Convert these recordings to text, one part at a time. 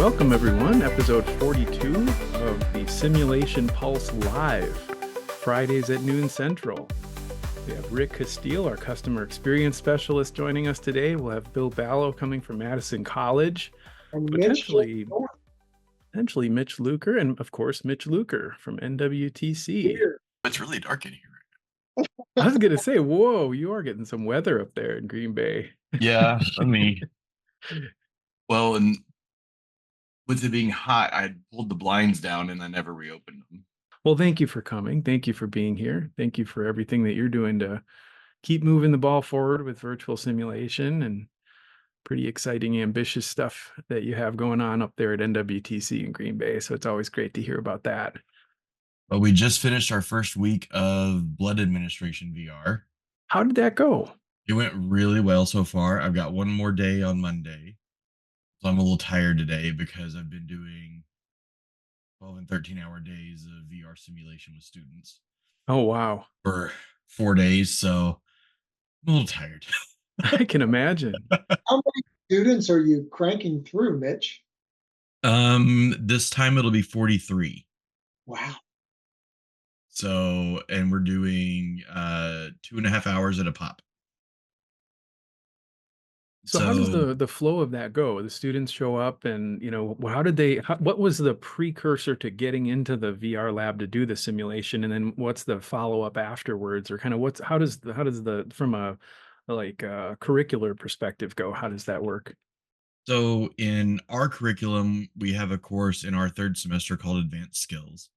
welcome everyone. Episode 42 of the Simulation Pulse Live, Fridays at noon Central. We have Rick Casteel, our customer experience specialist, joining us today. We'll have Bill Ballo coming from Madison College, And Mitch, potentially Mitch Luker, and of course Mitch Luker from NWTC. here. It's really dark in here. I was gonna say, whoa, you are getting some weather up there in Green Bay. Yeah, I mean, well, and with it being hot, I pulled the blinds down and I never reopened them. Well, thank you for coming. Thank you for being here. Thank you for everything that you're doing to keep moving the ball forward with virtual simulation and pretty exciting, ambitious stuff that you have going on up there at NWTC in Green Bay. So it's always great to hear about that. But we just finished our first week of blood administration VR. How did that go? It went really well so far. I've got one more day on Monday. So I'm a little tired today because I've been doing 12 and 13-hour days of VR simulation with students Oh, wow. for 4 days. So I'm a little tired. I can imagine. How many students are you cranking through, Mitch? This time it'll be 43. Wow. So, and we're doing 2.5 hours at a pop. So how does the flow of that go? The students show up and, what was the precursor to getting into the VR lab to do the simulation? And then what's the follow-up afterwards, or kind of how does the from a curricular perspective go? How does that work? So in our curriculum, we have a course in our third semester called Advanced Skills.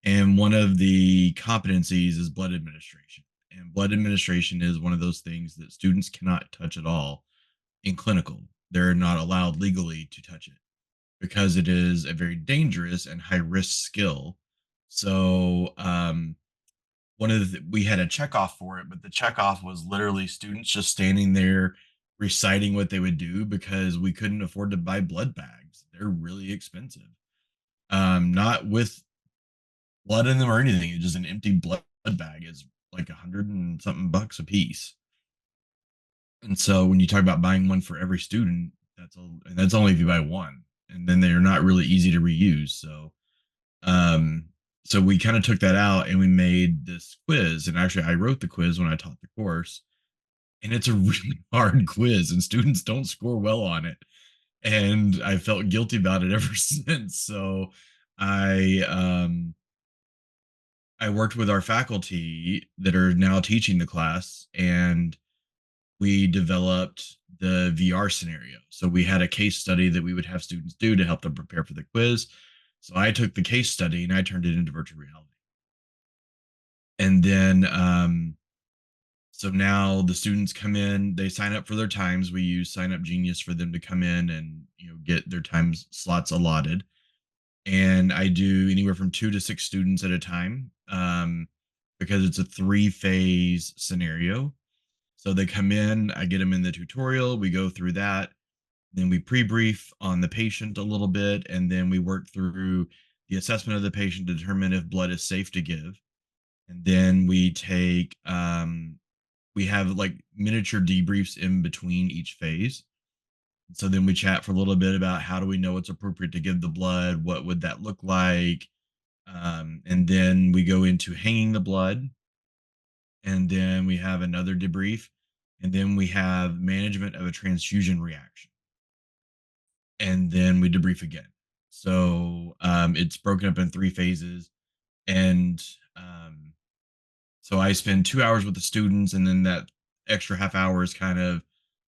And one of the competencies is blood administration. And blood administration is one of those things that students cannot touch at all in clinical. They're not allowed legally to touch it because it is a very dangerous and high risk skill. So we had a checkoff for it, but the checkoff was literally students just standing there reciting what they would do because we couldn't afford to buy blood bags. They're really expensive. Not with blood in them or anything. It's just an empty blood bag is like 100 and something bucks a piece. And so when you talk about buying one for every student, that's only if you buy one, and then they're not really easy to reuse. So we kind of took that out and we made this quiz. And actually, I wrote the quiz when I taught the course, and it's a really hard quiz, and students don't score well on it. And I felt guilty about it ever since. So I worked with our faculty that are now teaching the class, and we developed the VR scenario. So we had a case study that we would have students do to help them prepare for the quiz. So I took the case study and I turned it into virtual reality. And then, so now the students come in, they sign up for their times. We use Sign Up Genius for them to come in and, get their time slots allotted. And I do anywhere from 2 to 6 students at a time, because it's a 3-phase scenario. So they come in, I get them in the tutorial, we go through that, then we pre-brief on the patient a little bit, and then we work through the assessment of the patient to determine if blood is safe to give. And then we have like miniature debriefs in between each phase. So then we chat for a little bit about how do we know it's appropriate to give the blood, what would that look like, and then we go into hanging the blood, and then we have another debrief, and then we have management of a transfusion reaction, and then we debrief again. So it's broken up in 3 phases, and so I spend 2 hours with the students, and then that extra half hour is kind of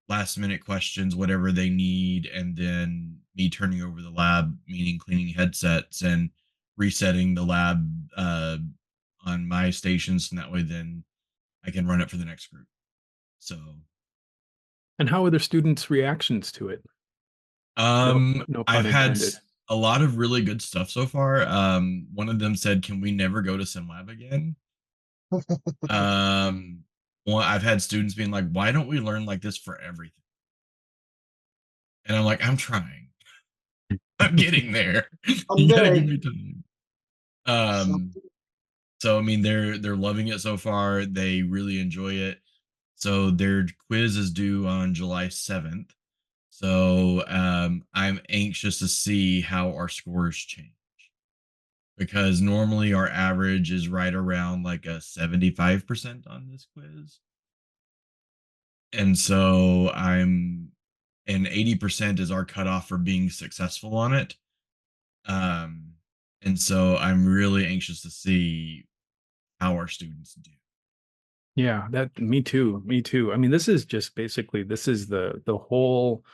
last minute questions, whatever they need, and then me turning over the lab, meaning cleaning headsets and resetting the lab on my stations, and that way then I can run it for the next group. So, And how are the students' reactions to it? No pun I've had intended. a lot of really good stuff so far. One of them said, "Can we never go to SimLab again?" I've had students being like, "Why don't we learn like this for everything?" And I'm like, "I'm trying. I'm getting there. You gotta give me time." So I mean, they're loving it so far. They really enjoy it. So their quiz is due on July 7th. So I'm anxious to see how our scores change because normally our average is right around like a 75% on this quiz. And so and 80% is our cutoff for being successful on it. Um, and so I'm really anxious to see how our students do. Yeah, that me too. Me too. I mean, this is just basically this is the whole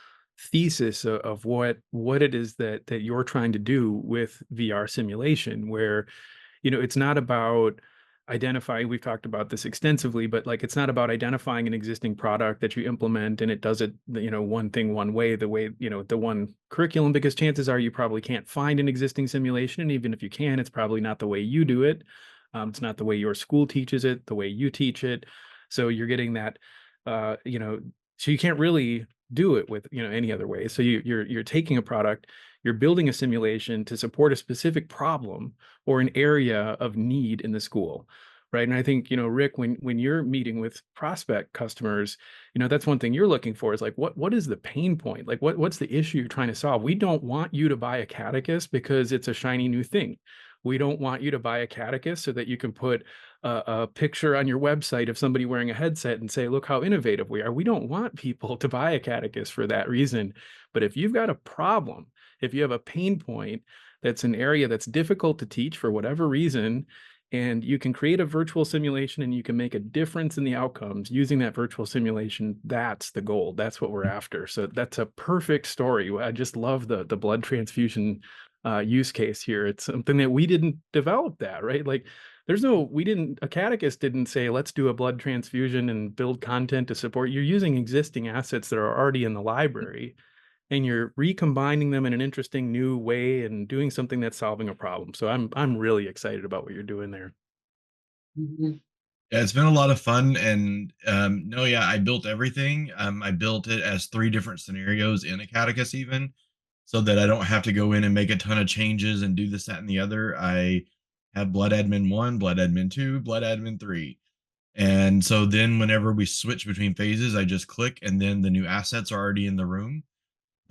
thesis of what it is that you're trying to do with VR simulation, where it's not about identifying, we've talked about this extensively, but like it's not about identifying an existing product that you implement and it does it, one thing one way, the way, the one curriculum, because chances are you probably can't find an existing simulation. And even if you can, it's probably not the way you do it. It's not the way your school teaches it, the way you teach it. So you're getting that, so you can't really do it with, any other way. So you're taking a product, you're building a simulation to support a specific problem or an area of need in the school, right? And I think, Rick, when you're meeting with prospect customers, that's one thing you're looking for is like what is the pain point? Like what's the issue you're trying to solve? We don't want you to buy a Acadicus because it's a shiny new thing. We don't want you to buy a Acadicus so that you can put a picture on your website of somebody wearing a headset and say, look how innovative we are. We don't want people to buy a Acadicus for that reason. But if you've got a problem, if you have a pain point, that's an area that's difficult to teach for whatever reason, and you can create a virtual simulation and you can make a difference in the outcomes using that virtual simulation, that's the goal. That's what we're after. So that's a perfect story. I just love the blood transfusion use case here. It's something that we didn't develop that, right? Like Acadicus didn't say, let's do a blood transfusion and build content to support. You're using existing assets that are already in the library and you're recombining them in an interesting new way and doing something that's solving a problem. So I'm really excited about what you're doing there. Mhm. Yeah, it's been a lot of fun. And no, yeah, I built everything. I built it as 3 different scenarios in Acadicus, even so that I don't have to go in and make a ton of changes and do this, that, and the other. I have Blood Admin 1, Blood Admin 2, Blood Admin 3. And so then whenever we switch between phases, I just click and then the new assets are already in the room.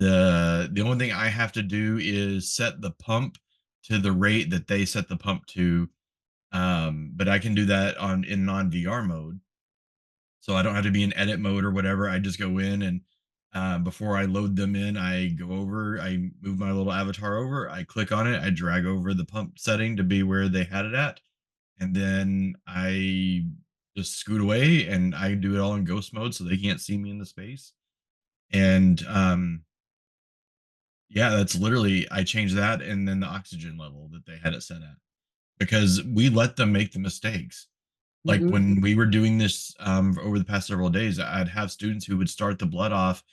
The only thing I have to do is set the pump to the rate that they set the pump to. But I can do that in non-VR mode. So I don't have to be in edit mode or whatever. I just go in and before I load them in, I go over, I move my little avatar over, I click on it, I drag over the pump setting to be where they had it at, and then I just scoot away and I do it all in ghost mode so they can't see me in the space. And yeah, that's literally I changed that and then the oxygen level that they had it set at because we let them make the mistakes. Like Mhm. when we were doing this over the past several days, I'd have students who would start the blood off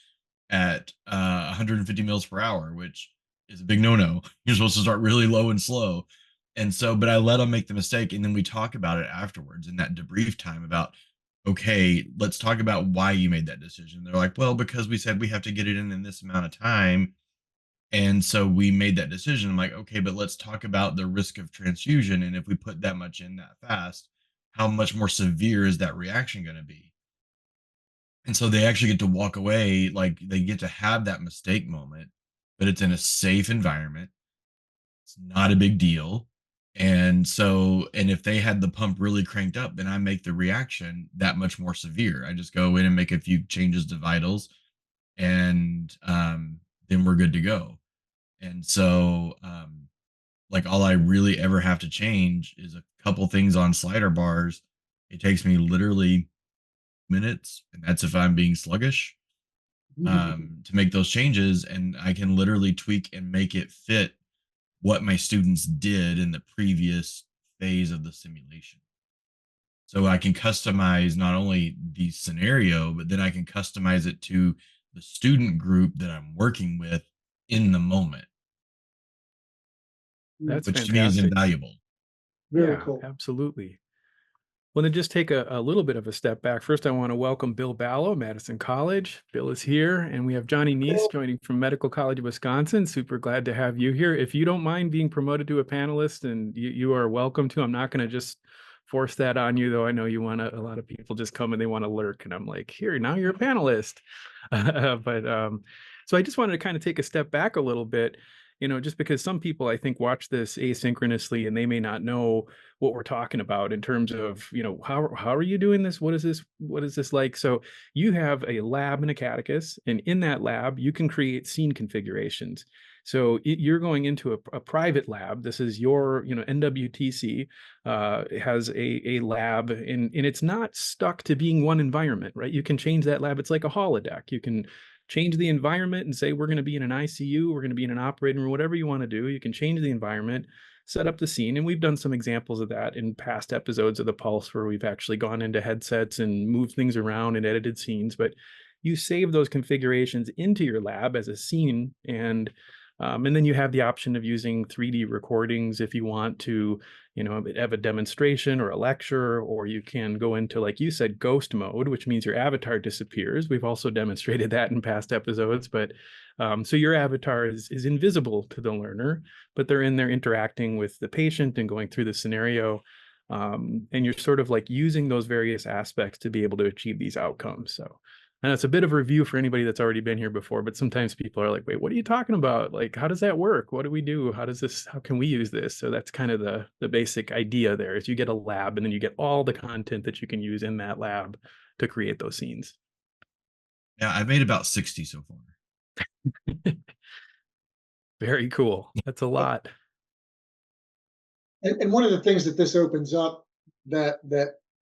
at 150 mils per hour, which is a big no-no. You're supposed to start really low and slow. And so, but I let them make the mistake, and then we talk about it afterwards in that debrief time about, okay, let's talk about why you made that decision. They're like, well, because we said we have to get it in this amount of time, and so we made that decision. I'm like, okay, but let's talk about the risk of transfusion. And if we put that much in that fast, how much more severe is that reaction going to be? And so they actually get to walk away, like they get to have that mistake moment, but it's in a safe environment. It's not a big deal. And so, and if they had the pump really cranked up, then I make the reaction that much more severe. I just go in and make a few changes to vitals, and then we're good to go. And so, like all I really ever have to change is a couple things on slider bars. It takes me literally minutes, and that's if I'm being sluggish, to make those changes. And I can literally tweak and make it fit what my students did in the previous phase of the simulation. So I can customize not only the scenario, but then I can customize it to the student group that I'm working with in the moment, That's which to me is fantastic. invaluable. Very Yeah, cool. absolutely. Well, then just take a little bit of a step back. First, I want to welcome Bill Ballo, Madison College. Bill is here, and we have Johnny Neese joining from Medical College of Wisconsin. Super glad to have you here. If you don't mind being promoted to a panelist, and you are welcome to, I'm not going to just force that on you, though. I know you want a lot of people just come and they want to lurk, and I'm like, here, now you're a panelist. But So I just wanted to kind of take a step back a little bit, just because some people I think watch this asynchronously and they may not know what we're talking about in terms of, how are you doing this? What is this? What is this like? So you have a lab in Acadicus, and in that lab, you can create scene configurations. So you're going into a private lab. This is your, NWTC has a lab, and it's not stuck to being one environment, right? You can change that lab. It's like a holodeck. You can change the environment and say, we're going to be in an ICU, we're going to be in an operating room, whatever you want to do. You can change the environment, set up the scene. And we've done some examples of that in past episodes of The Pulse, where we've actually gone into headsets and moved things around and edited scenes. But you save those configurations into your lab as a scene, and then you have the option of using 3D recordings if you want to, have a demonstration or a lecture, or you can go into, like you said, ghost mode, which means your avatar disappears. We've also demonstrated that in past episodes, but so your avatar is invisible to the learner, but they're in there interacting with the patient and going through the scenario. And you're sort of like using those various aspects to be able to achieve these outcomes. So, and it's a bit of a review for anybody that's already been here before, but sometimes people are like, wait, what are you talking about? Like, how does that work? What do we do? How can we use this? So that's kind of the basic idea there is you get a lab, and then you get all the content that you can use in that lab to create those scenes. Yeah, I've made about 60 so far. Very cool. That's a lot. And one of the things that this opens up that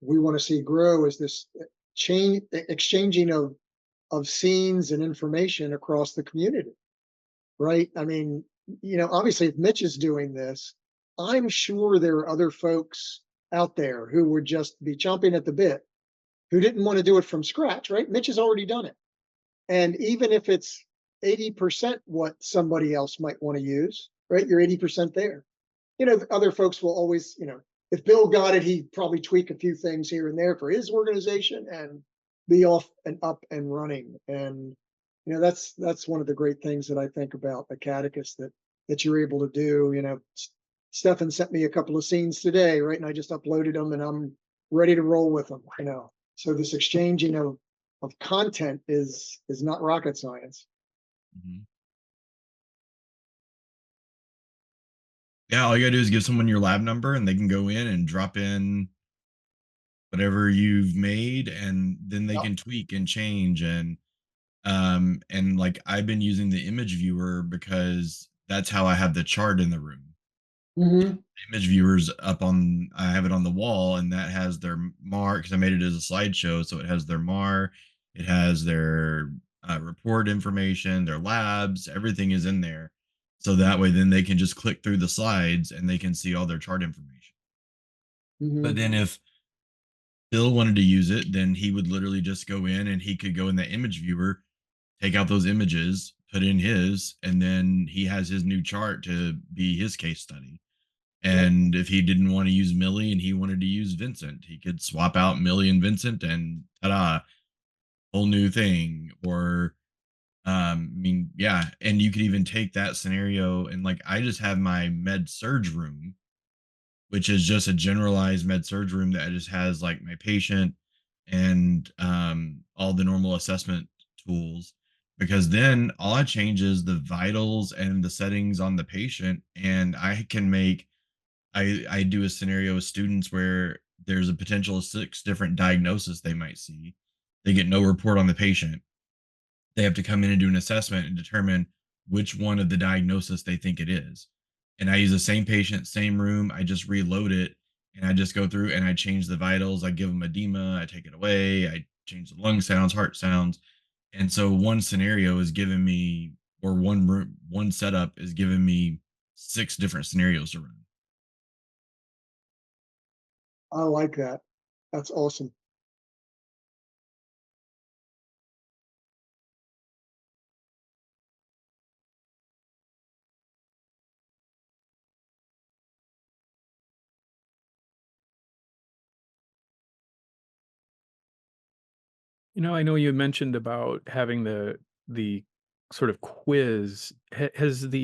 we want to see grow is this chain exchanging of scenes and information across the community, right? I mean, obviously, if Mitch is doing this, I'm sure there are other folks out there who would just be chomping at the bit, who didn't want to do it from scratch, right? Mitch has already done it. And even if it's 80% what somebody else might want to use, right? You're 80% there. Other folks will always, if Bill got it, he'd probably tweak a few things here and there for his organization and be off and up and running. And that's one of the great things that I think about Acadicus that you're able to do. Stefan sent me a couple of scenes today, right? And I just uploaded them and I'm ready to roll with them. So this exchanging of content is not rocket science. Mhm. Yeah, all you gotta do is give someone your lab number and they can go in and drop in whatever you've made, and then they Yep. can tweak and change. And like I've been using the image viewer because that's how I have the chart in the room. Mm-hmm. Image viewers up on, I have it on the wall, and that has their MAR, because I made it as a slideshow, so it has their MAR, it has their report information, their labs, everything is in there. So that way then they can just click through the slides and they can see all their chart information. But Mm-hmm. then if Bill wanted to use it, then he would literally just go in and he could go in the image viewer, take out those images, put in his, and then he has his new chart to be his case study. Yep. And if he didn't want to use Millie and he wanted to use Vincent, he could swap out Millie and Vincent, and ta-da, whole new thing. Or I mean, yeah, and you could even take that scenario and, like, I just have my med surge room, which is just a generalized med surge room that just has like my patient and all the normal assessment tools. Because then all I change is the vitals and the settings on the patient, and I can make, I do a scenario with students where there's a potential of 6 different diagnoses they might see. They get no report on the patient. They have to come in and do an assessment and determine which one of the diagnosis they think it is. And I use the same patient, same room. I just reload it and I just go through and I change the vitals. I give them edema. I take it away. I change the lung sounds, heart sounds. And so one scenario is giving me, or one room, one setup is giving me 6 different scenarios to run. I like that. That's awesome. I know you mentioned about having the sort of quiz, has and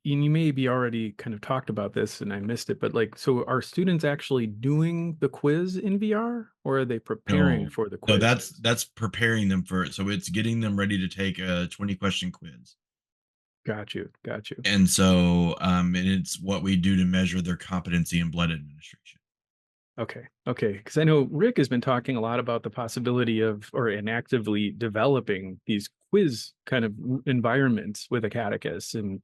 you maybe already kind of talked about this and I missed it, but like, so are students actually doing the quiz in VR or are they preparing No, for the no, that's quizzes? that's preparing them for it. So it's getting them ready to take a 20-question quiz. Got you. Got you. And so, and it's what we do to measure their competency in blood administration. Okay. Okay. Because I know Rick has been talking a lot about the possibility of, or and actively developing these quiz kind of environments with Acadicus. And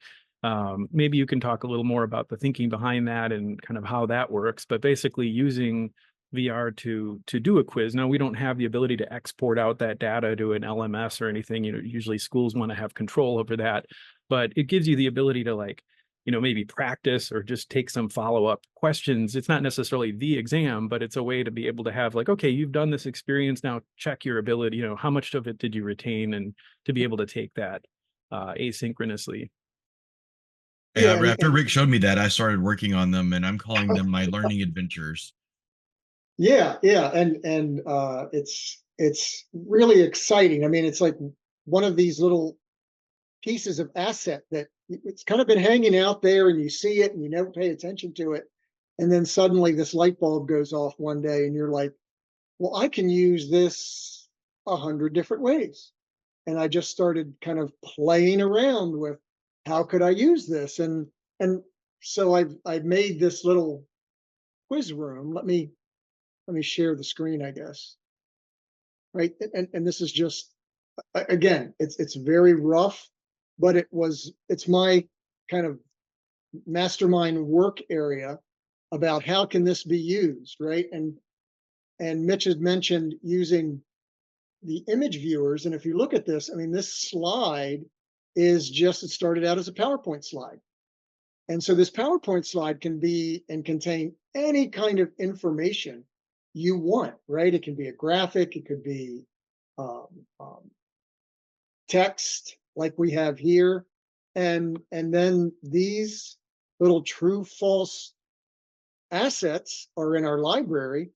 maybe you can talk a little more about the thinking behind that and kind of how that works. But basically using VR to do a quiz. Now we don't have the ability to export out that data to an LMS or anything. You know, usually schools want to have control over that, but it gives you the ability to like, maybe practice or just take some follow-up questions. It's not necessarily the exam, but it's a way to be able to have like, okay, you've done this experience, now check your ability, how much of it did you retain, and to be able to take that asynchronously. Yeah, Yeah, after Rick showed me that, I started working on them, and I'm calling them my learning adventures. yeah, and it's really exciting. I mean, it's like one of these little pieces of asset that it's kind of been hanging out there, and you see it, and you never pay attention to it, and then suddenly this light bulb goes off one day, and you're like, well, I can use this 100 different ways. And I just started kind of playing around with how could I use this, and so I've made this little quiz room. Let me share the screen, I guess. Right, and this is just again, it's very rough, but it's my kind of mastermind work area about how can this be used, right? And Mitch had mentioned using the image viewers, and if you look at this, I mean, this slide is just, it started out as a PowerPoint slide. And so this PowerPoint slide can be and contain any kind of information you want, right? It can be a graphic, it could be um, um, text like we have here, and then these little true false assets are in our library,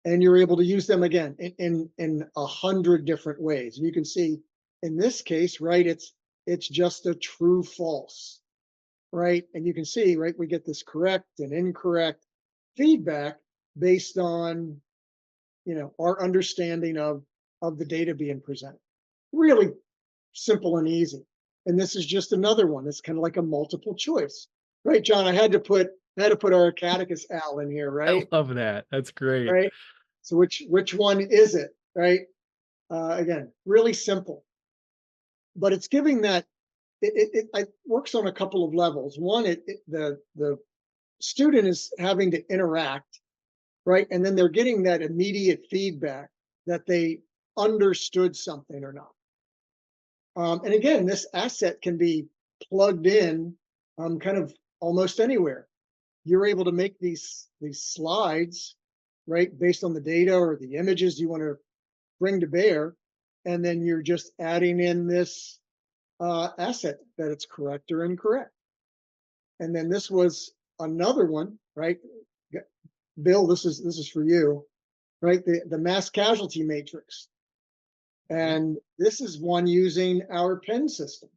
and you're able to use them again in 100 different ways. And you can see in this case, right, it's just a true false, right? And you can see, right, we get this correct and incorrect feedback based on our understanding of the data being presented. Really simple and easy. And this is just another one. It's kind of like a multiple choice, right, John? I had to put our Acadicus Al in here, I right? love that. That's great. Right. So which one is it, right? Again, really simple, but it's giving that it works on a couple of levels. One, the student is having to interact, right, and then they're getting that immediate feedback that they understood something or not. And again, this asset can be plugged in kind of almost anywhere. You're able to make these slides, right, based on the data or the images you want to bring to bear, and then you're just adding in this asset that it's correct or incorrect. And then this was another one, right? Bill, this is for you, right? The mass casualty matrix, and this is one using our pen system,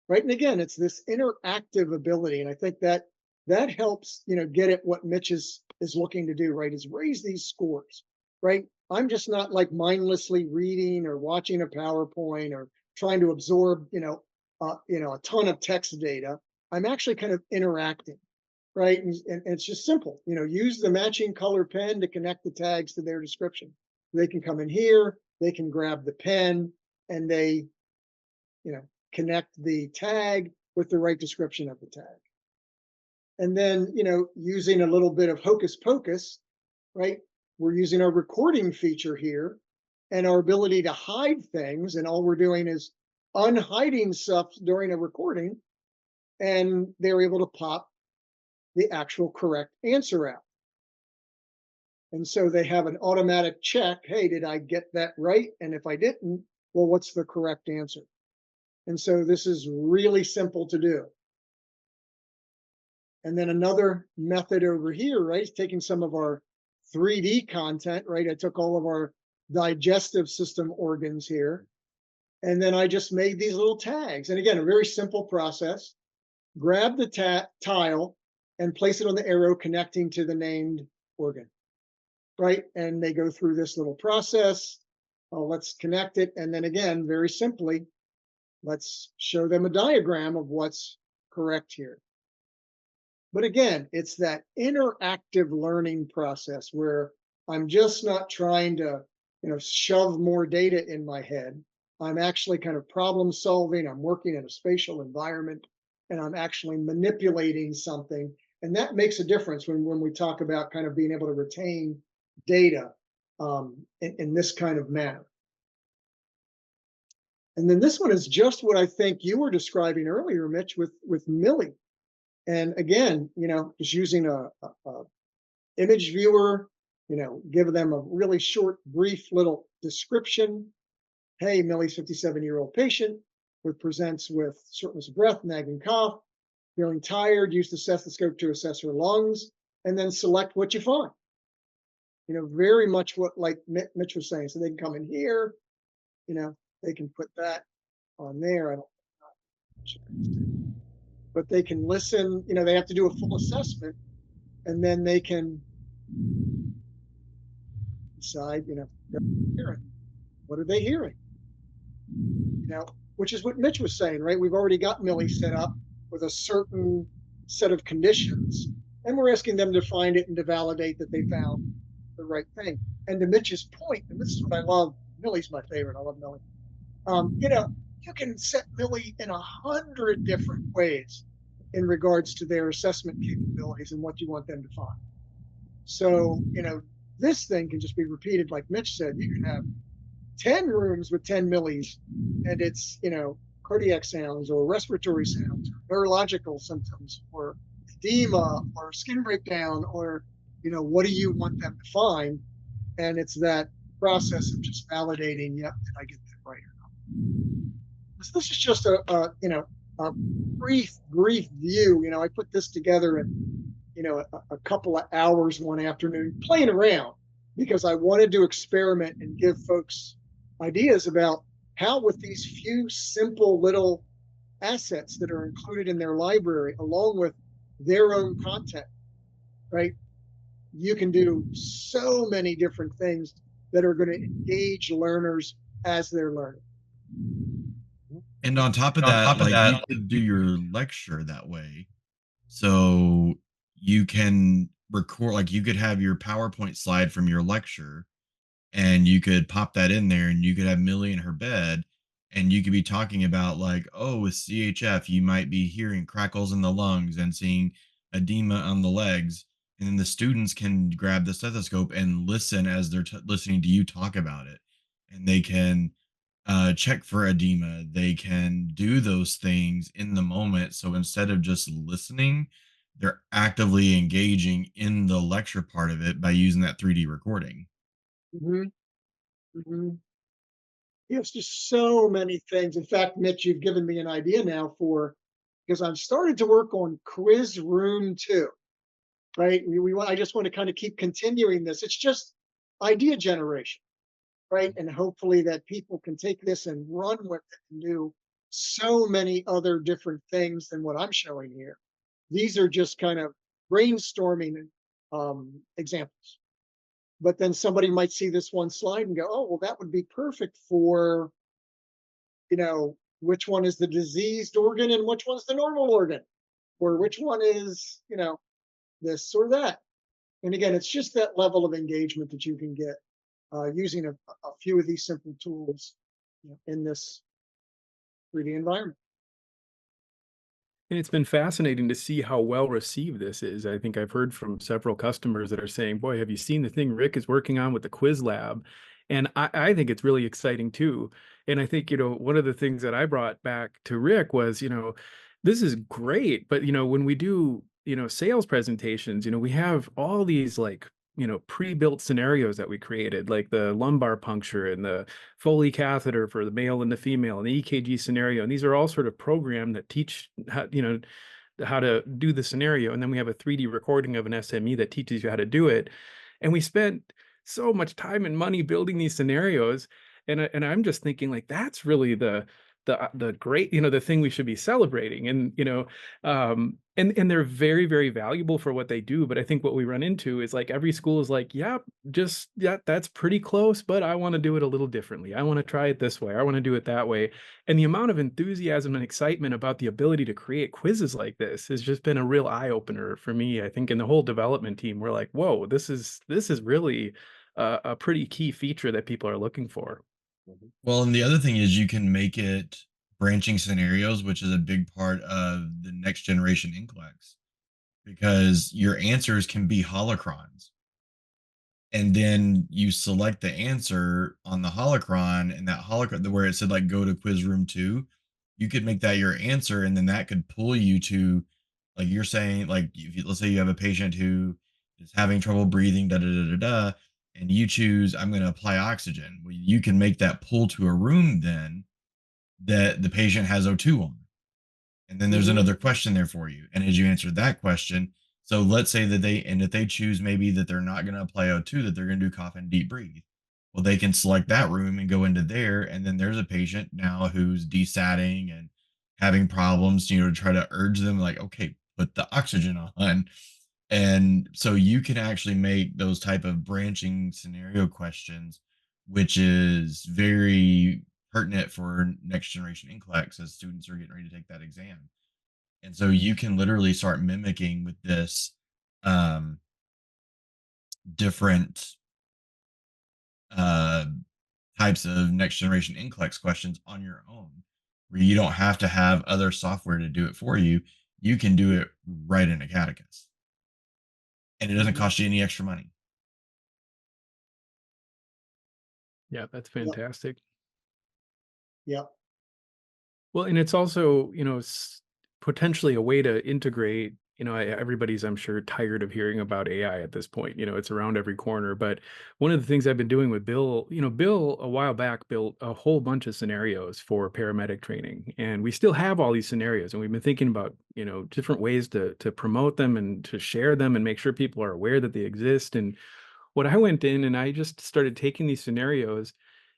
right? And again, it's this interactive ability, and I think that helps get at what Mitch is looking to do, right? Is raise these scores, right? I'm just not like mindlessly reading or watching a PowerPoint or trying to absorb a ton of text data. I'm actually kind of interacting, right? And it's just simple, use the matching color pen to connect the tags to their description. They can come in here, they can grab the pen, and they connect the tag with the right description of the tag. And then, using a little bit of hocus pocus, right? We're using our recording feature here and our ability to hide things. And all we're doing is unhiding stuff during a recording. And they're able to pop the actual correct answer out. And so they have an automatic check. Hey, did I get that right? And if I didn't, well, what's the correct answer? And so this is really simple to do. And then another method over here, right, is taking some of our 3D content, right? I took all of our digestive system organs here, And then I just made these little tags. And again, a very simple process. Grab the tile and place it on the arrow connecting to the named organ, right? And they go through this little process. Oh, let's connect it. And then again, very simply, let's show them a diagram of what's correct here. But again, it's that interactive learning process where I'm just not trying to, shove more data in my head. I'm actually kind of problem solving. I'm working in a spatial environment and I'm actually manipulating something. And that makes a difference when we talk about kind of being able to retain data in this kind of manner. And then this one is just what I think you were describing earlier, Mitch, with Millie. And again, just using a image viewer, give them a really short, brief little description. Hey, Millie's 57-year-old patient who presents with shortness of breath, nagging cough, feeling tired, use the stethoscope to assess her lungs, and then select what you find. Very much what like Mitch was saying. So they can come in here, they can put that on there. I don't know. But they can listen, they have to do a full assessment and then they can decide, what are they hearing? Which is what Mitch was saying, right? We've already got Millie set up with a certain set of conditions, and we're asking them to find it and to validate that they found the right thing. And to Mitch's point, and this is what I love, Millie's my favorite. I love Millie. You can set Millie in 100 different ways in regards to their assessment capabilities and what you want them to find. So, this thing can just be repeated, like Mitch said. You can have 10 rooms with 10 millis, and it's, cardiac sounds or respiratory sounds, or neurological symptoms, or edema, or skin breakdown, or, what do you want them to find? And it's that process of just validating, yep, did I get that right or not? So this is just a brief view. I put this together in, a couple of hours one afternoon playing around because I wanted to experiment and give folks ideas about how, with these few simple little assets that are included in their library, along with their own content, right, you can do so many different things that are going to engage learners as they're learning. And on top of that, you could do your lecture that way. So you can record, you could have your PowerPoint slide from your lecture and you could pop that in there and you could have Millie in her bed and you could be talking about with CHF, you might be hearing crackles in the lungs and seeing edema on the legs. And then the students can grab the stethoscope and listen as they're listening to you talk about it. And they can check for edema. They can do those things in the moment. So instead of just listening, they're actively engaging in the lecture part of it by using that 3D recording. Mm-hmm. Mm-hmm. It's just so many things. In fact, Mitch, you've given me an idea now because I've started to work on Quiz Room 2, right? I just want to kind of keep continuing this. It's just idea generation, right? And hopefully that people can take this and run with it and do so many other different things than what I'm showing here. These are just kind of brainstorming examples. But then somebody might see this one slide and go, oh, well, that would be perfect for, which one is the diseased organ and which one's the normal organ, or which one is, this or that. And again, it's just that level of engagement that you can get using a few of these simple tools in this 3D environment. And it's been fascinating to see how well received this is. I think I've heard from several customers that are saying, boy, have you seen the thing Rick is working on with the quiz lab? And I think it's really exciting too. And I think, one of the things that I brought back to Rick was, this is great, but, when we do, sales presentations, we have all these pre-built scenarios that we created, like the lumbar puncture and the Foley catheter for the male and the female and the EKG scenario. And these are all sort of programmed that teach how, how to do the scenario. And then we have a 3D recording of an SME that teaches you how to do it. And we spent so much time and money building these scenarios. And I'm just thinking like that's really the great, the thing we should be celebrating. And and they're very, very valuable for what they do. But I think what we run into is like every school is like, yeah, just yeah, that's pretty close, but I want to do it a little differently. I want to try it this way. I want to do it that way. And the amount of enthusiasm and excitement about the ability to create quizzes like this has just been a real eye opener for me. I think in the whole development team, we're like, whoa, this is really a pretty key feature that people are looking for. Well, and the other thing is you can make it branching scenarios, which is a big part of the next generation NCLEX, because your answers can be holocrons. And then you select the answer on the holocron, and that holocron where it said like go to quiz room 2, you could make that your answer, and then that could pull you to, like you're saying, like if you, let's say you have a patient who is having trouble breathing, da da da da da, and you choose I'm going to apply oxygen. Well, you can make that pull to a room then that the patient has O2 on, and then there's Mhm. another question there for you. And as you answer that question, so let's say that if they choose maybe that they're not going to apply O2, that they're going to do cough and deep breathe. Well, they can select that room and go into there. And then there's a patient now who's desatting and having problems, to try to urge them like, okay, put the oxygen on. And so you can actually make those type of branching scenario questions, which is very pertinent for next generation NCLEX as students are getting ready to take that exam. And so you can literally start mimicking with this um, different uh, types of next generation NCLEX questions on your own, where you don't have to have other software to do it for you. You can do it right in Acadicus, and it doesn't Mhm. cost you any extra money. Yeah, that's Yep. fantastic. Yep. Well, and it's also, potentially a way to integrate, everybody's, I'm sure, tired of hearing about AI at this point. It's around every corner. But one of the things I've been doing with Bill, Bill a while back built a whole bunch of scenarios for paramedic training. And we still have all these scenarios. And we've been thinking about, different ways to promote them and to share them and make sure people are aware that they exist. And what I went in and I just started taking these scenarios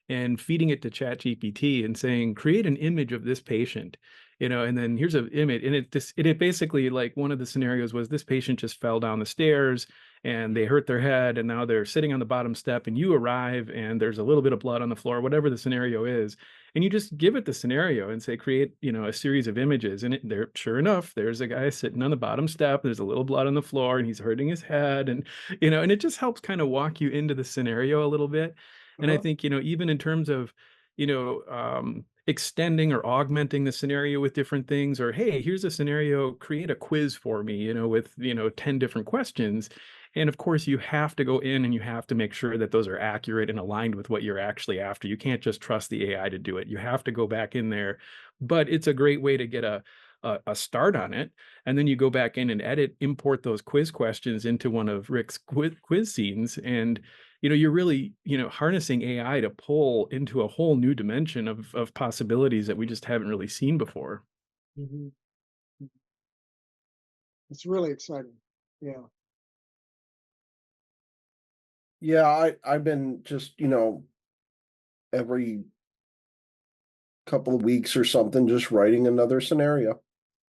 and feeding it to ChatGPT and saying, create an image of this patient, and then here's an image. And it basically, like, one of the scenarios was this patient just fell down the stairs and they hurt their head and now they're sitting on the bottom step and you arrive and there's a little bit of blood on the floor, whatever the scenario is. And you just give it the scenario and say, create, a series of images. And there, sure enough, there's a guy sitting on the bottom step. There's a little blood on the floor and he's hurting his head. And it just helps kind of walk you into the scenario a little bit. And I Uh-huh. think, even in terms of, extending or augmenting the scenario with different things, or, hey, here's a scenario, create a quiz for me, with, 10 different questions. And of course, you have to go in and you have to make sure that those are accurate and aligned with what you're actually after. You can't just trust the AI to do it. You have to go back in there. But it's a great way to get a start on it. And then you go back in and edit, import those quiz questions into one of Rick's quiz scenes. And you're really, harnessing AI to pull into a whole new dimension of possibilities that we just haven't really seen before. Mhm. It's really exciting. Yeah. Yeah, I've been just, every couple of weeks or something, just writing another scenario,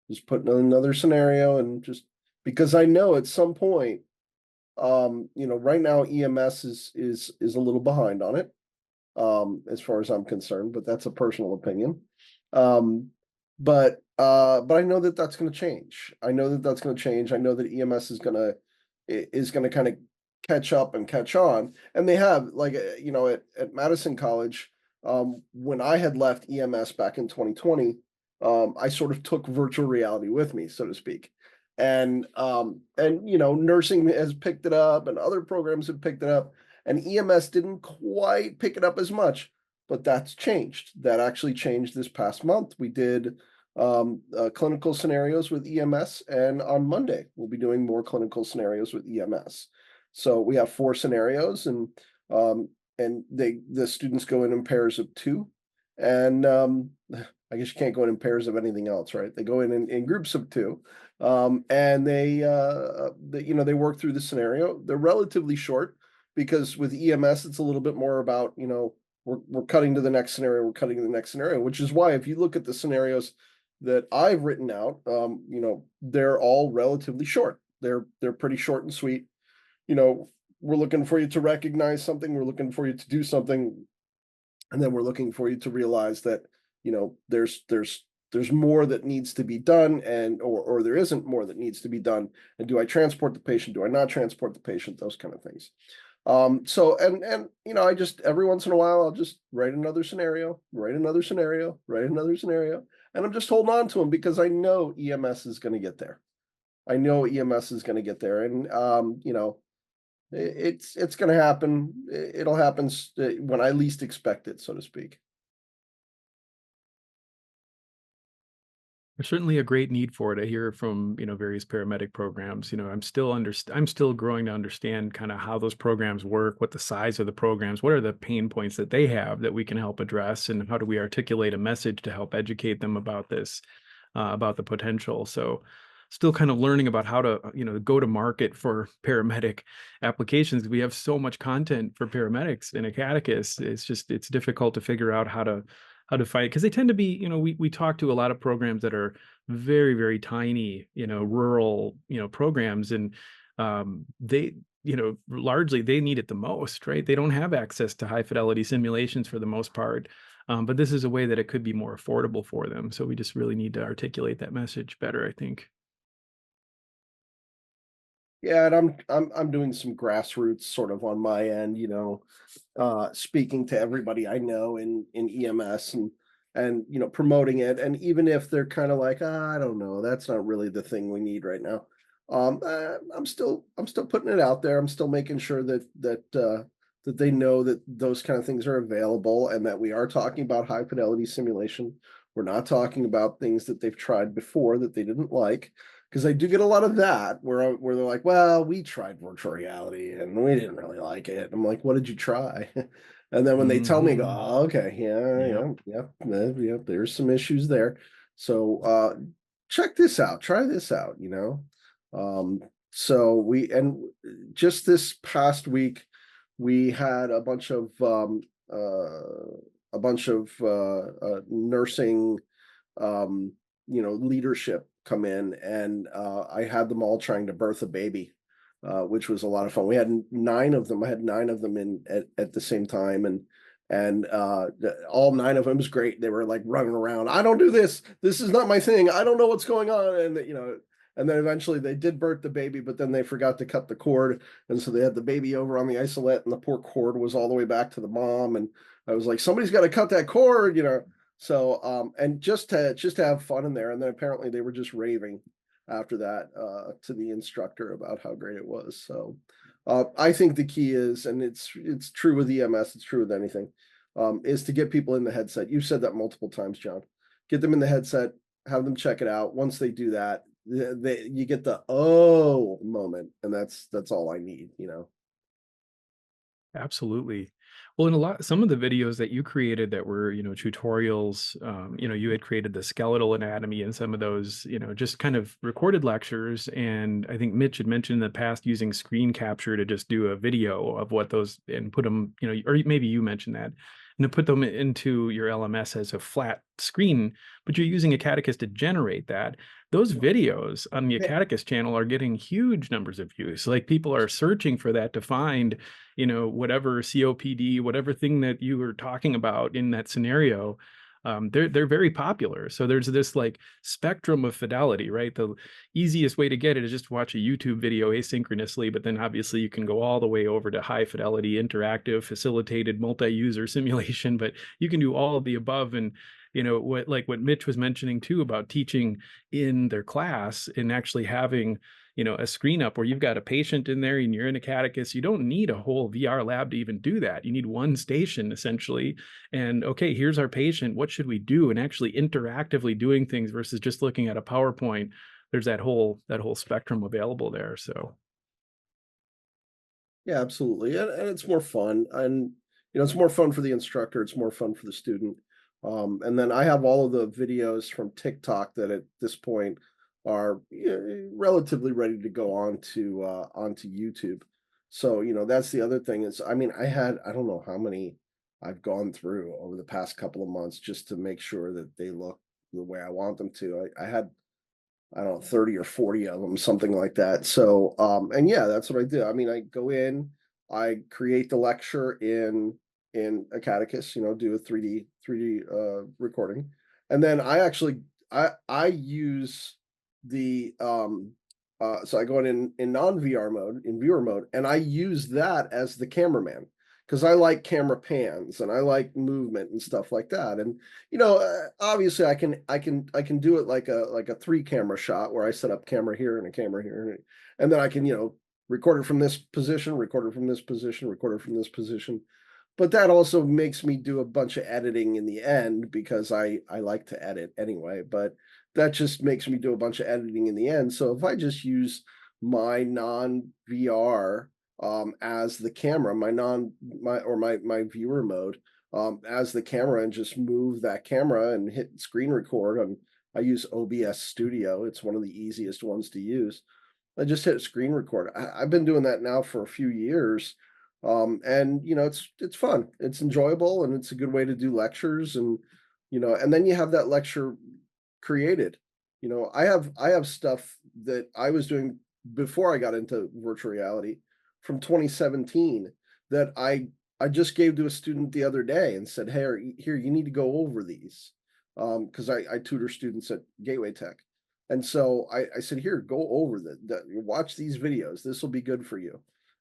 just putting another scenario and just because I know at some point, right now EMS is a little behind on it, as far as I'm concerned, but that's a personal opinion. Um, but I know that that's going to change. I know that that's going to change. I know that EMS is gonna kind of catch up and catch on, and they have like at Madison College. When I had left EMS back in 2020, I sort of took virtual reality with me, so to speak. And nursing has picked it up, and other programs have picked it up, and EMS didn't quite pick it up as much, but that's changed. That actually changed this past month. We did clinical scenarios with EMS, and on Monday we'll be doing more clinical scenarios with EMS. So we have 4 scenarios, um, and the students go in pairs of 2, and I guess you can't go in pairs of anything else, right? They go in groups of 2, and they work through the scenario. They're relatively short because with EMS it's a little bit more about we're cutting to the next scenario, we're cutting to the next scenario, which is why if you look at the scenarios that I've written out, they're all relatively short. They're pretty short and sweet. You know, we're looking for you to recognize something, we're looking for you to do something, and then we're looking for you to realize that, there's more that needs to be done, and or there isn't more that needs to be done. And do I transport the patient? Do I not transport the patient? Those kind of things. So I just every once in a while I'll just write another scenario, write another scenario, write another scenario, and I'm just holding on to them because I know EMS is going to get there. I know EMS is going to get there, and it's going to happen. It'll happen when I least expect it, so to speak. There's certainly a great need for it. I hear from, various paramedic programs. I'm still growing to understand kind of how those programs work, what the size of the programs, what are the pain points that they have that we can help address, and how do we articulate a message to help educate them about this, about the potential. So still kind of learning about how to, go to market for paramedic applications. We have so much content for paramedics in Acadicus. It's difficult to figure out how to fight, because they tend to be, we talk to a lot of programs that are very, very tiny, rural, programs, and they, largely they need it the most, right? They don't have access to high fidelity simulations for the most part. But this is a way that it could be more affordable for them. So we just really need to articulate that message better, I think. Yeah, and I'm doing some grassroots sort of on my end, speaking to everybody I know in EMS, and promoting it. And even if they're kind of like, I don't know, that's not really the thing we need right now. I'm still putting it out there. I'm still making sure that they know that those kind of things are available, and that we are talking about high fidelity simulation. We're not talking about things that they've tried before that they didn't like, because I do get a lot of that where they're like, "Well, we tried virtual reality and we didn't really like it." I'm like, "What did you try?" And then when they tell me, I go, Mhm. "Oh, okay, Yep. yeah, there's some issues there. So check this out, try this out." So just this past week, we had a bunch of nursing leadership come in, and I had them all trying to birth a baby, which was a lot of fun. We had nine of them. I had nine of them in at the same time, and all nine of them was great. They were like running around. I don't do this. This is not my thing. I don't know what's going on. And then eventually they did birth the baby, but then they forgot to cut the cord, and so they had the baby over on the isolette, and the poor cord was all the way back to the mom. And I was like, somebody's got to cut that cord. So and just to have fun in there. And then apparently they were just raving after that to the instructor about how great it was. So I think the key is, and it's true with EMS, it's true with anything, is to get people in the headset. You've said that multiple times, John. Get them in the headset, have them check it out. Once they do that, you get the oh moment, and that's all I need. Absolutely. Well, in some of the videos that you created that were, tutorials, you had created the skeletal anatomy and some of those, just kind of recorded lectures. And I think Mitch had mentioned in the past using screen capture to just do a video of what those and put them, or maybe you mentioned that, and to put them into your LMS as a flat screen, but you're using Acadicus to generate that. Those videos on the Acadicus channel are getting huge numbers of views. Like people are searching for that to find, whatever COPD, whatever thing that you were talking about in that scenario. They're very popular. So there's this like spectrum of fidelity, right? The easiest way to get it is just watch a YouTube video asynchronously, but then obviously you can go all the way over to high fidelity, interactive, facilitated multi-user simulation, but you can do all of the above. And what Mitch was mentioning too about teaching in their class and actually having a screen up where you've got a patient in there and you're in a catechus. You don't need a whole VR lab to even do that. You need one station essentially. And okay, here's our patient. What should we do? And actually interactively doing things versus just looking at a PowerPoint. There's that whole spectrum available there. So Yeah, absolutely. And it's more fun. And it's more fun for the instructor, it's more fun for the student. And then I have all of the videos from TikTok that at this point are relatively ready to go onto YouTube. So, that's the other thing is, I mean, I don't know how many I've gone through over the past couple of months just to make sure that they look the way I want them to. I had, I don't know, 30 or 40 of them, something like that. So, and yeah, that's what I do. I mean, I go in, I create the lecture in Acadicus, do a 3D recording, and then I use the so I go in non VR mode, in viewer mode, and I use that as the cameraman because I like camera pans and I like movement and stuff like that. And obviously I can do it like a three camera shot where I set up camera here and a camera here, and then I can record it from this position, record it from this position, record it from this position. But that also makes me do a bunch of editing in the end because I like to edit anyway, but that just makes me do a bunch of editing in the end. So if I just use my non-VR as the camera, my viewer mode as the camera, and just move that camera and hit screen record on, I use OBS Studio. It's one of the easiest ones to use. I just hit screen record. I've been doing that now for a few years. And it's fun, it's enjoyable, and it's a good way to do lectures. And and then you have that lecture created. I have stuff that I was doing before I got into virtual reality from 2017 that I just gave to a student the other day and said, hey, here, you need to go over these, because I tutor students at Gateway Tech. And so I said, here, go over watch these videos, this will be good for you.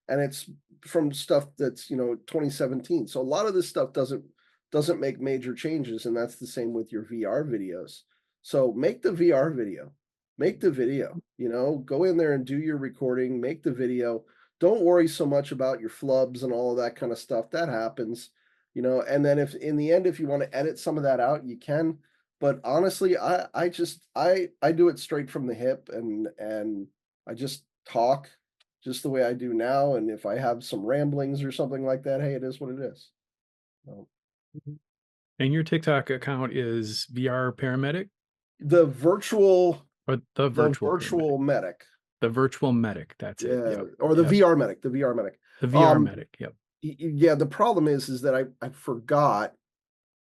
And it's from stuff that's 2017. So a lot of this stuff doesn't make major changes, and that's the same with your VR videos. So make the VR video, make the video, go in there and do your recording, make the video. Don't worry so much about your flubs and all of that kind of stuff. That happens, and then if in the end, if you want to edit some of that out, you can. But honestly, I do it straight from the hip, and I just talk just the way I do now. And if I have some ramblings or something like that, hey, it is what it is. So, And your TikTok account is VR paramedic the virtual or the the virtual paramedic? virtual medic. The virtual medic. That's it. Yeah, Yep. or the Yep. VR medic, the VR medic. The VR medic. Yep. Yeah, the problem is that I forgot,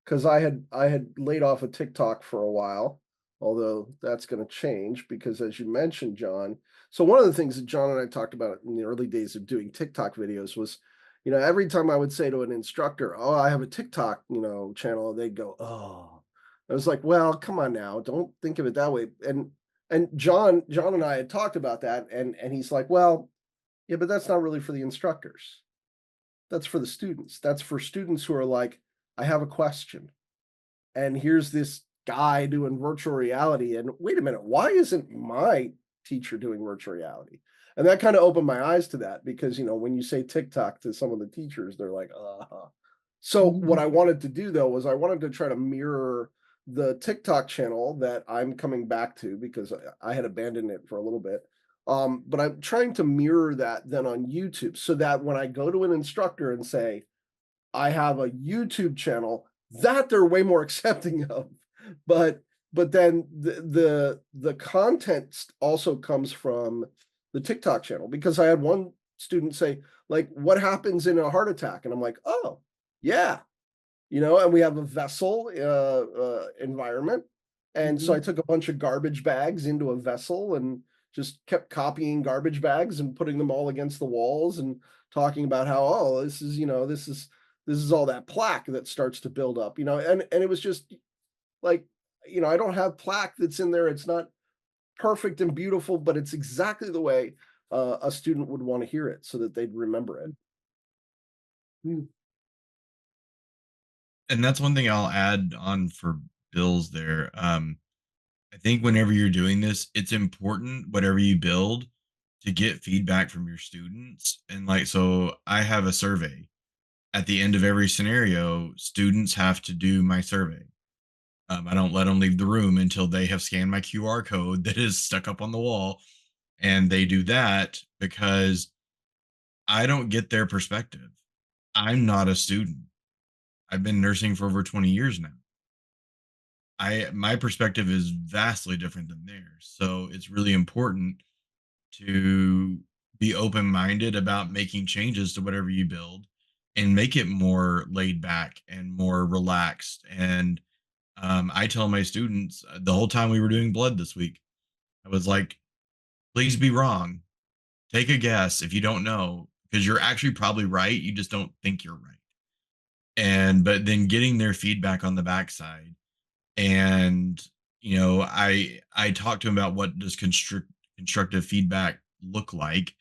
because I had laid off of TikTok for a while, although that's going to change because, as you mentioned, John. So one of the things that John and I talked about in the early days of doing TikTok videos was, every time I would say to an instructor, "Oh, I have a TikTok, channel," they'd go, "Oh." I was like, "Well, come on now, don't think of it that way." And John and I had talked about that, and he's like, "Well, yeah, but that's not really for the instructors. That's for the students. That's for students who are like, I have a question, and here's this guy doing virtual reality, and wait a minute, why isn't my teacher doing virtual reality?" And that kind of opened my eyes to that, because when you say TikTok to some of the teachers, they're like, So what I wanted to do, though, was I wanted to try to mirror the TikTok channel that I'm coming back to, because I had abandoned it for a little bit. But I'm trying to mirror that then on YouTube, so that when I go to an instructor and say, I have a YouTube channel, that they're way more accepting of. But then the content also comes from the TikTok channel, because I had one student say, like, what happens in a heart attack? And I'm like, oh, yeah. And we have a vessel environment. And so I took a bunch of garbage bags into a vessel and just kept copying garbage bags and putting them all against the walls and talking about how, oh, this is all that plaque that starts to build up, and it was just like, I don't have plaque that's in there. It's not perfect and beautiful, but it's exactly the way a student would want to hear it, so that they'd remember it. And that's one thing I'll add on for Bill's there. I think whenever you're doing this, it's important, whatever you build, to get feedback from your students. And like, so I have a survey. At the end of every scenario, students have to do my survey. I don't let them leave the room until they have scanned my QR code that is stuck up on the wall. And they do that because I don't get their perspective. I'm not a student. I've been nursing for over 20 years now. My perspective is vastly different than theirs. So it's really important to be open-minded about making changes to whatever you build, and make it more laid back and more relaxed. And I tell my students the whole time we were doing blood this week, I was like, please be wrong. Take a guess if you don't know, because you're actually probably right. You just don't think you're right. And but then getting their feedback on the backside, and I talked to them about what does constructive feedback look like,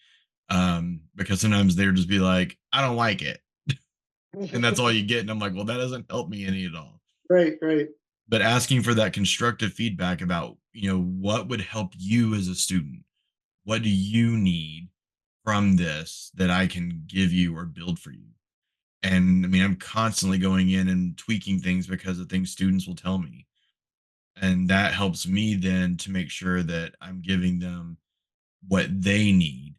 because sometimes they'll just be like, I don't like it, and that's all you get. And I'm like, well, that doesn't help me any at all. Right, right. But asking for that constructive feedback about, what would help you as a student, what do you need from this that I can give you or build for you? And I mean, I'm constantly going in and tweaking things because of things students will tell me. And that helps me then to make sure that I'm giving them what they need.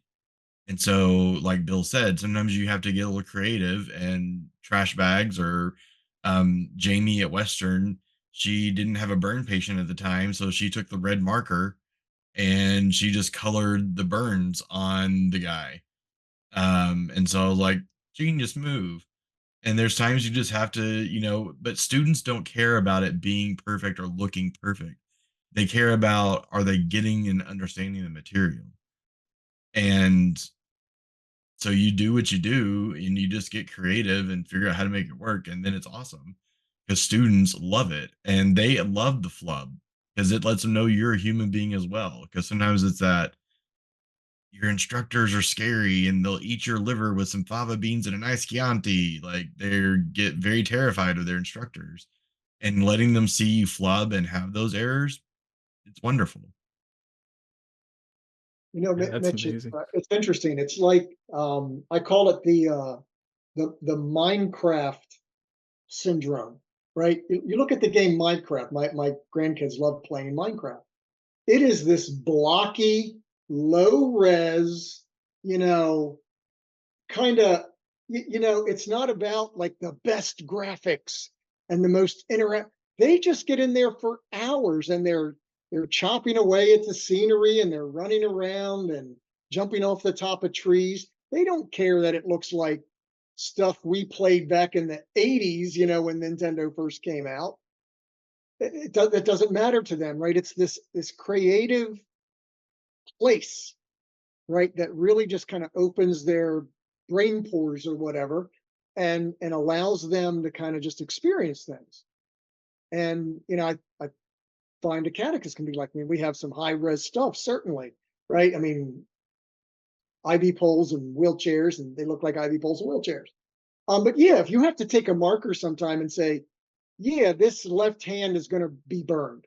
And so, like Bill said, sometimes you have to get a little creative, and trash bags, or Jamie at Western, she didn't have a burn patient at the time. So she took the red marker and she just colored the burns on the guy. And so I was like, genius move. And there's times you just have to, but students don't care about it being perfect or looking perfect. They care about, are they getting and understanding the material? And so you do what you do, and you just get creative and figure out how to make it work. And then it's awesome because students love it, and they love the flub because it lets them know you're a human being as well. Because sometimes it's that your instructors are scary and they'll eat your liver with some fava beans and a nice Chianti. Like, they get very terrified of their instructors, and letting them see you flub and have those errors, it's wonderful. Yeah, that's Mitch, amazing. it's interesting. It's like, I call it the Minecraft syndrome, right? You look at the game Minecraft. My grandkids love playing Minecraft. It is this blocky, low res, you know, kind of, it's not about like the best graphics and the most interact. They just get in there for hours, and they're chopping away at the scenery, and they're running around and jumping off the top of trees. They don't care that it looks like stuff we played back in the 80s, when Nintendo first came out. It doesn't matter to them, right? It's this creative place, right, that really just kind of opens their brain pores or whatever, and allows them to kind of just experience things. And I find Acadicus can be like, I mean, we have some high res stuff, certainly, right? I mean, IV poles and wheelchairs, and they look like IV poles and wheelchairs. But yeah, if you have to take a marker sometime and say, yeah, this left hand is going to be burned,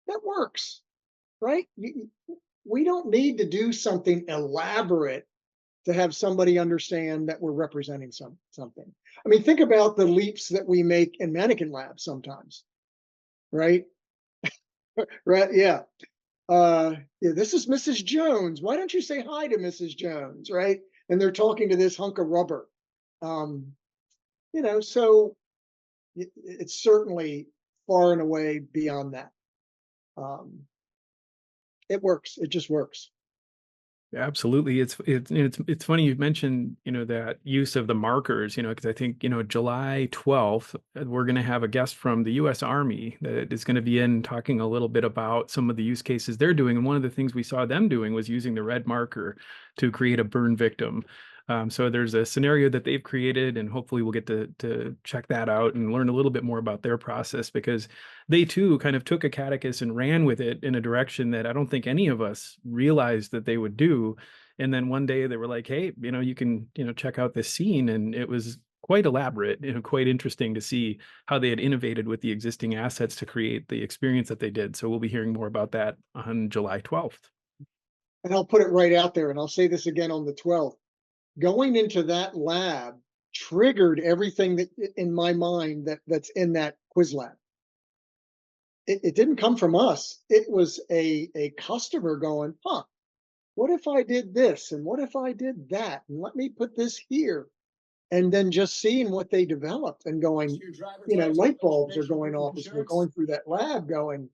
that works, right? We don't need to do something elaborate to have somebody understand that we're representing something. I mean, think about the leaps that we make in mannequin labs sometimes, right? Right? Yeah. Yeah, this is Mrs. Jones. Why don't you say hi to Mrs. Jones, right? And they're talking to this hunk of rubber. Um, so it's certainly far and away beyond that. It works. It just works. Absolutely. It's funny you mentioned, that use of the markers, because I think, July 12th, we're going to have a guest from the US Army that is going to be in talking a little bit about some of the use cases they're doing. And one of the things we saw them doing was using the red marker to create a burn victim. So there's a scenario that they've created, and hopefully we'll get to check that out and learn a little bit more about their process, because they too kind of took Acadicus and ran with it in a direction that I don't think any of us realized that they would do. And then one day they were like, hey, you can, check out this scene. And it was quite elaborate, quite interesting to see how they had innovated with the existing assets to create the experience that they did. So we'll be hearing more about that on July 12th. And I'll put it right out there, and I'll say this again on the 12th. Going into that lab triggered everything that in my mind that's in that quiz lab. It didn't come from us. It was a customer going, what if I did this? And what if I did that? And let me put this here. And then just seeing what they developed and going, light bulbs are going off as we're going through that lab going,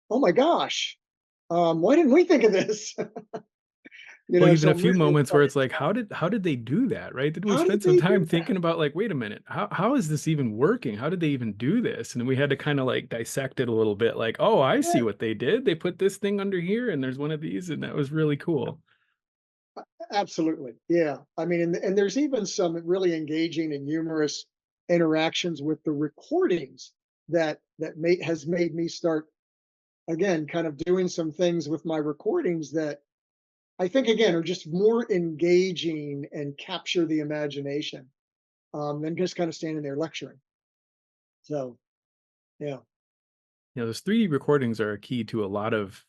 oh my gosh, why didn't we think of this? Well, even so a I'm few really moments where it's excited. like, how did they do that, right? Did we How did spend some they do time that? thinking about like, wait a minute, how is this even working? How did they even do this? And then we had to kind of like dissect it a little bit, like, oh, I see Yeah, what they did. They put this thing under here, and there's one of these, and that was really cool. absolutely. Yeah. I mean, and there's even some really engaging and humorous interactions with the recordings has made me start again kind of doing some things with my recordings that I think again are just more engaging and capture the imagination than just kind of standing there lecturing. So yeah. Those 3D recordings are a key to a lot of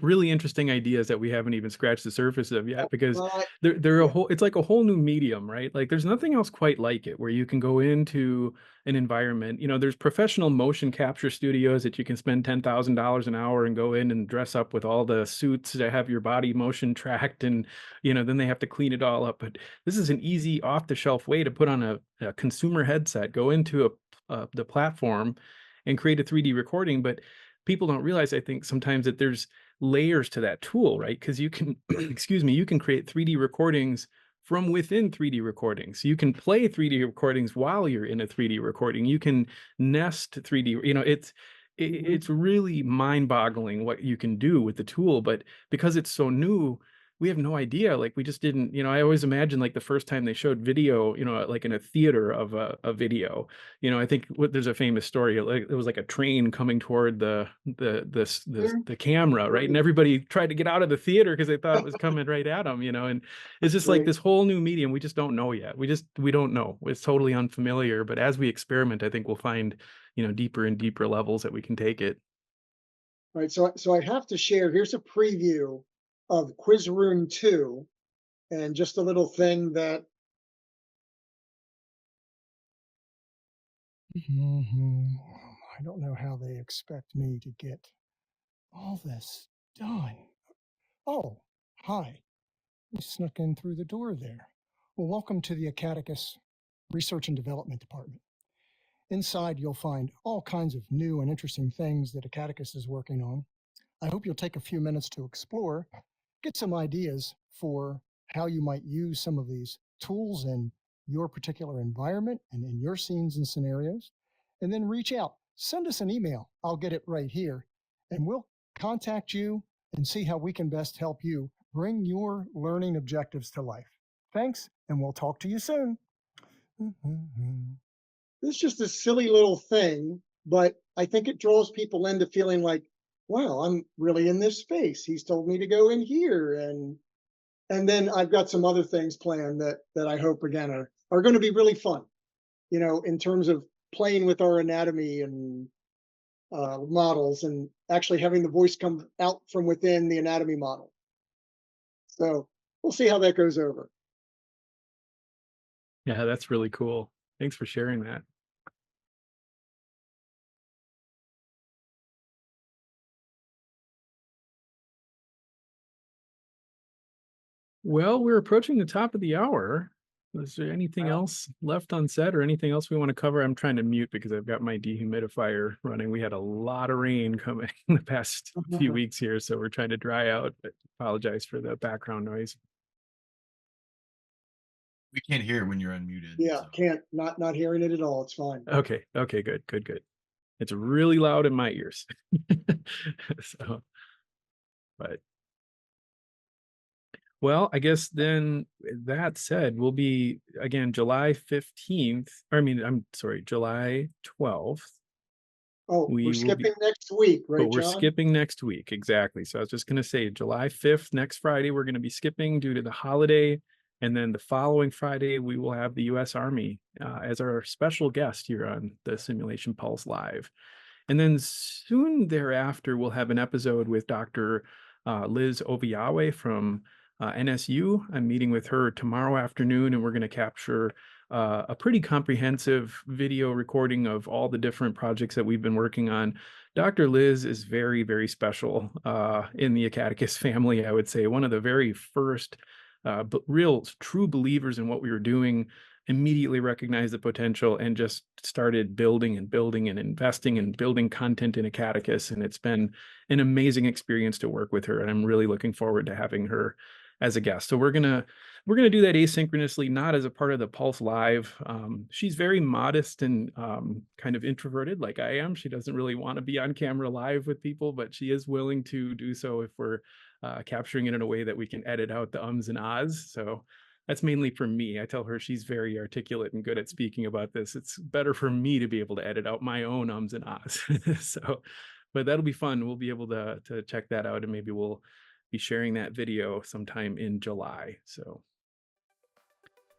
really interesting ideas that we haven't even scratched the surface of yet, because Uh, they're a yeah. whole, it's like a whole new medium, right? Like there's nothing else quite like it, where you can go into an environment, there's professional motion capture studios that you can spend $10,000 an hour and go in and dress up with all the suits to have your body motion tracked, and then they have to clean it all up. But this is an easy off the shelf way to put on a consumer headset, go into the platform and create a 3D recording. But people don't realize, I think, sometimes that there's layers to that tool, right? Because you can, excuse me, you can create 3D recordings from within 3D recordings. You can play 3D recordings while you're in a 3D recording. You can nest 3D, it's really mind-boggling what you can do with the tool. But because it's so new, we have no idea. Like we just didn't, I always imagine like the first time they showed video, like in a theater of a video, I think there's a famous story, like it was like a train coming toward the camera, right? And everybody tried to get out of the theater because they thought it was coming right at them, and it's just like Right. this whole new medium. We just don't know yet. We don't know. It's totally unfamiliar, but as we experiment, I think we'll find, deeper and deeper levels that we can take it. Right. So I have to share. Here's a preview of Quiz Room 2, and just a little thing that I don't know how they expect me to get all this done. Oh, hi. You snuck in through the door there. Well, welcome to the Acadicus Research and Development Department. Inside, you'll find all kinds of new and interesting things that Acadicus is working on. I hope you'll take a few minutes to explore, get some ideas for how you might use some of these tools in your particular environment and in your scenes and scenarios, and then reach out. Send us an email. I'll get it right here, and we'll contact you and see how we can best help you bring your learning objectives to life. Thanks, and we'll talk to you soon. It's just a silly little thing, but I think it draws people into feeling like, wow, I'm really in this space. He's told me to go in here, and then I've got some other things planned that I hope again are going to be really fun, in terms of playing with our anatomy and models and actually having the voice come out from within the anatomy model. So we'll see how that goes over. Yeah, that's really cool. Thanks for sharing that. Well, we're approaching the top of the hour. Is there anything else left unsaid or anything else we want to cover? I'm trying to mute because I've got my dehumidifier running. We had a lot of rain coming in the past few weeks here, so we're trying to dry out, but apologize for the background noise. We can't hear it when you're unmuted. Yeah, So. can't not hearing it at all. It's fine. Okay, good. It's really loud in my ears. So, but well, I guess then that said, we'll be again July 15th. I'm sorry, July 12th. Oh, we're We will be, skipping next week, but right, we're John? skipping next week. Exactly. So I was just going to say July 5th, next Friday, we're going to be skipping due to the holiday. And then the following Friday, we will have the U.S. Army as our special guest here on the Simulation Pulse Live. And then soon thereafter, we'll have an episode with Dr. Liz Oviawe from NSU. I'm meeting with her tomorrow afternoon, and we're going to capture a pretty comprehensive video recording of all the different projects that we've been working on. Dr. Liz is very, very special in the Acadicus family, I would say. One of the very first real true believers in what we were doing, immediately recognized the potential and just started building and investing and building content in Acadicus. And it's been an amazing experience to work with her. And I'm really looking forward to having her as a guest. So we're gonna do that asynchronously, not as a part of the Pulse Live. She's very modest and kind of introverted like I am. She doesn't really want to be on camera live with people, but she is willing to do so if we're capturing it in a way that we can edit out the ums and ahs. So that's mainly for me. I tell her she's very articulate and good at speaking about this. It's better for me to be able to edit out my own ums and ahs. So, but that'll be fun. We'll be able to check that out, and maybe we'll be sharing that video sometime in July. So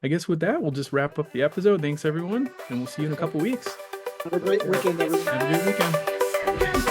I guess with that, we'll just wrap up the episode. Thanks everyone, and we'll see you in a couple weeks. Have a great weekend, everyone. Have a good weekend.